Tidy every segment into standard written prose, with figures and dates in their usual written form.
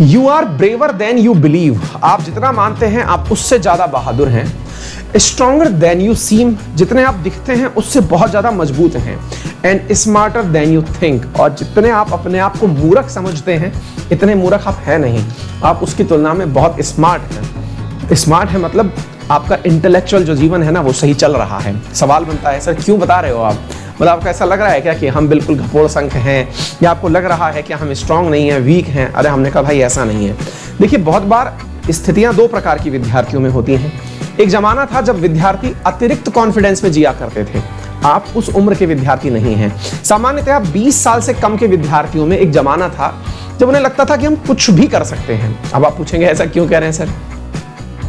You are braver than you believe, आप जितना मानते हैं आप उससे ज्यादा बहादुर हैं। स्ट्रॉन्गर देन यू सीम, जितने आप दिखते हैं उससे बहुत ज्यादा मजबूत हैं। And smarter than you think, और जितने आप अपने आप को मूर्ख समझते हैं इतने मूर्ख आप है नहीं, आप उसकी तुलना में बहुत स्मार्ट हैं। स्मार्ट है मतलब आपका इंटेलेक्चुअल जो जीवन है ना वो सही चल रहा है। सवाल बनता है सर क्यों बता रहे हो आप, मतलब आपको ऐसा लग रहा है क्या कि हम बिल्कुल घपोड़ संख हैं, या आपको लग रहा है कि हम स्ट्रांग नहीं हैं, वीक हैं? अरे हमने कहा भाई ऐसा नहीं है। देखिए बहुत बार स्थितियां दो प्रकार की विद्यार्थियों में होती हैं। एक जमाना था जब विद्यार्थी अतिरिक्त कॉन्फिडेंस में जिया करते थे, आप उस उम्र के विद्यार्थी नहीं हैं। सामान्यतः 20 साल से कम के विद्यार्थियों में एक जमाना था जब उन्हें लगता था कि हम कुछ भी कर सकते हैं। अब आप पूछेंगे ऐसा क्यों कह रहे हैं सर?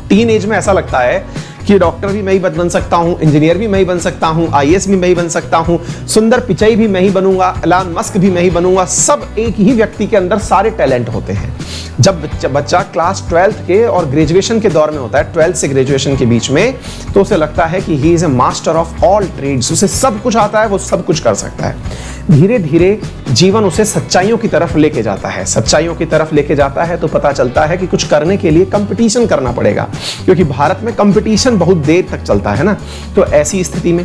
टीन एज में ऐसा लगता है कि डॉक्टर भी मैं ही बन सकता हूं, इंजीनियर भी मैं ही बन सकता हूं, आईएएस भी मैं ही बन सकता हूं, सुंदर पिचाई भी मैं ही बनूंगा, एलन मस्क भी मैं ही बनूंगा। सब एक ही व्यक्ति के अंदर सारे टैलेंट होते हैं। जब बच्चा क्लास 12th के और ग्रेजुएशन के दौर में होता है, 12th से ग्रेजुएशन के बीच में, तो उसे लगता है कि he is a master of all trades, उसे सब कुछ आता है, वो सब कुछ कर सकता है। धीरे धीरे जीवन उसे सच्चाइयों की तरफ लेके जाता है। सच्चाइयों की तरफ लेके जाता है तो पता चलता है कि कुछ करने के लिए कंपटीशन करना पड़ेगा, क्योंकि भारत में कंपटीशन बहुत देर तक चलता है ना। तो ऐसी स्थिति में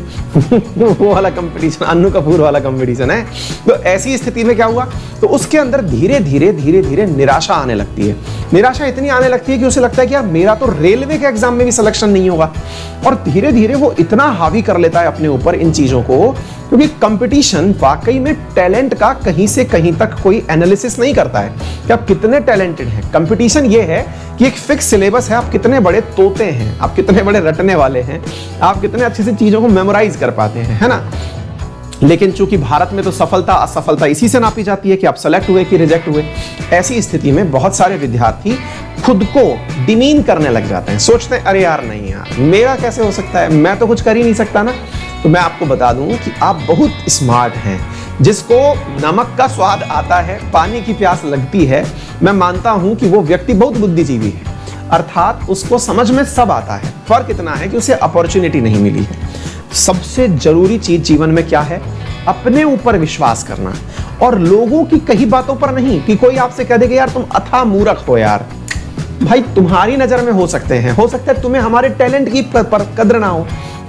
वो वाला कंपटीशन, अन्नू कपूर वाला कंपटीशन है। तो ऐसी स्थिति में क्या हुआ, तो उसके अंदर धीरे धीरे निराशा आने लगती है। निराशा इतनी आने लगती है कि उसे लगता है कि यार मेरा तो रेलवे के एग्जाम में भी सिलेक्शन नहीं होगा। और धीरे धीरे वो इतना हावी कर लेता है अपने ऊपर इन चीजों को, क्योंकि कंपटीशन वाकई में टैलेंट का कहीं से कहीं तक कोई एनालिसिस नहीं करता है कि आप कितने टैलेंटेड हैं। कंपटीशन ये है कि एक फिक्स सिलेबस है, आप कितने बड़े तोते हैं, आप कितने बड़े रटने वाले हैं, आप कितने अच्छे से चीजों को मेमोराइज कर पाते हैं, है ना। लेकिन चूंकि भारत में तो सफलता असफलता इसी से नापी जाती है कि आप सेलेक्ट हुए कि रिजेक्ट हुए। ऐसी स्थिति में बहुत सारे विद्यार्थी खुद को डिमीन करने लग जाते हैं, सोचते हैं अरे यार नहीं यार मेरा कैसे हो सकता है, मैं तो कुछ कर ही नहीं सकता ना। तो मैं आपको बता दूं कि आप बहुत स्मार्ट हैं। जिसको नमक का स्वाद आता है, पानी की प्यास लगती है, मैं मानता हूं कि वो व्यक्ति बहुत बुद्धिजीवी है, अर्थात उसको समझ में सब आता है। फर्क इतना है कि उसे अपॉर्चुनिटी नहीं मिली है। सबसे जरूरी चीज जीवन में क्या है? अपने ऊपर विश्वास करना, और लोगों की कही बातों पर नहीं कि कोई आपसे कह देगा यार तुम अथाह मूर्ख हो। यार भाई तुम्हारी नजर में हो सकते हैं, हो सकता है तुम्हें हमारे टैलेंट की पर कद्र ना हो।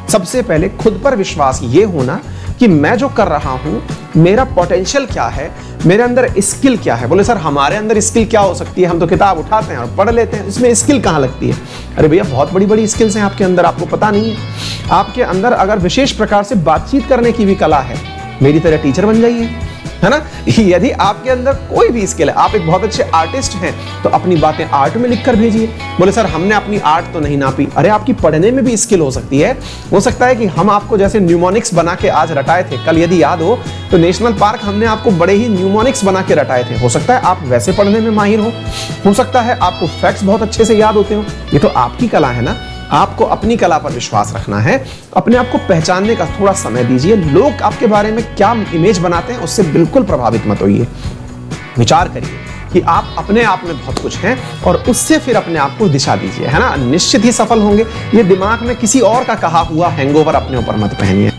सबसे पहले खुद पर विश्वास ये होना कि मैं जो कर रहा हूं मेरा पोटेंशियल क्या है, मेरे अंदर स्किल क्या है। बोले सर हमारे अंदर स्किल क्या हो सकती है, हम तो किताब उठाते हैं और पढ़ लेते हैं, इसमें स्किल कहाँ लगती है? अरे भैया बहुत बड़ी बड़ी स्किल्स हैं आपके अंदर, आपको पता नहीं है। आपके अंदर अगर विशेष प्रकार से बातचीत करने की भी कला है, मेरी तरह टीचर बन जाइए, है ना। यदि आपके अंदर कोई भी स्किल है, आप एक बहुत अच्छे आर्टिस्ट हैं, तो अपनी बातें आर्ट में लिखकर भेजिए। बोले सर हमने अपनी आर्ट तो नहीं नापी, अरे आपकी पढ़ने में भी स्किल हो सकती है। हो सकता है कि हम आपको जैसे न्यूमोनिक्स बना के आज रटाए थे, कल यदि याद हो तो नेशनल पार्क हमने आपको बड़े ही न्यूमोनिक्स बना के रटाए थे। हो सकता है आप वैसे पढ़ने में माहिर हो सकता है आपको फैक्ट्स बहुत अच्छे से याद होते हो। ये तो आपकी कला है ना। आपको अपनी कला पर विश्वास रखना है, अपने आप को पहचानने का थोड़ा समय दीजिए। लोग आपके बारे में क्या इमेज बनाते हैं उससे बिल्कुल प्रभावित मत होइए। विचार करिए कि आप अपने आप में बहुत कुछ हैं और उससे फिर अपने आप को दिशा दीजिए, है ना। निश्चित ही सफल होंगे। ये दिमाग में किसी और का कहा हुआ हैंगओवर अपने ऊपर मत पहनिए।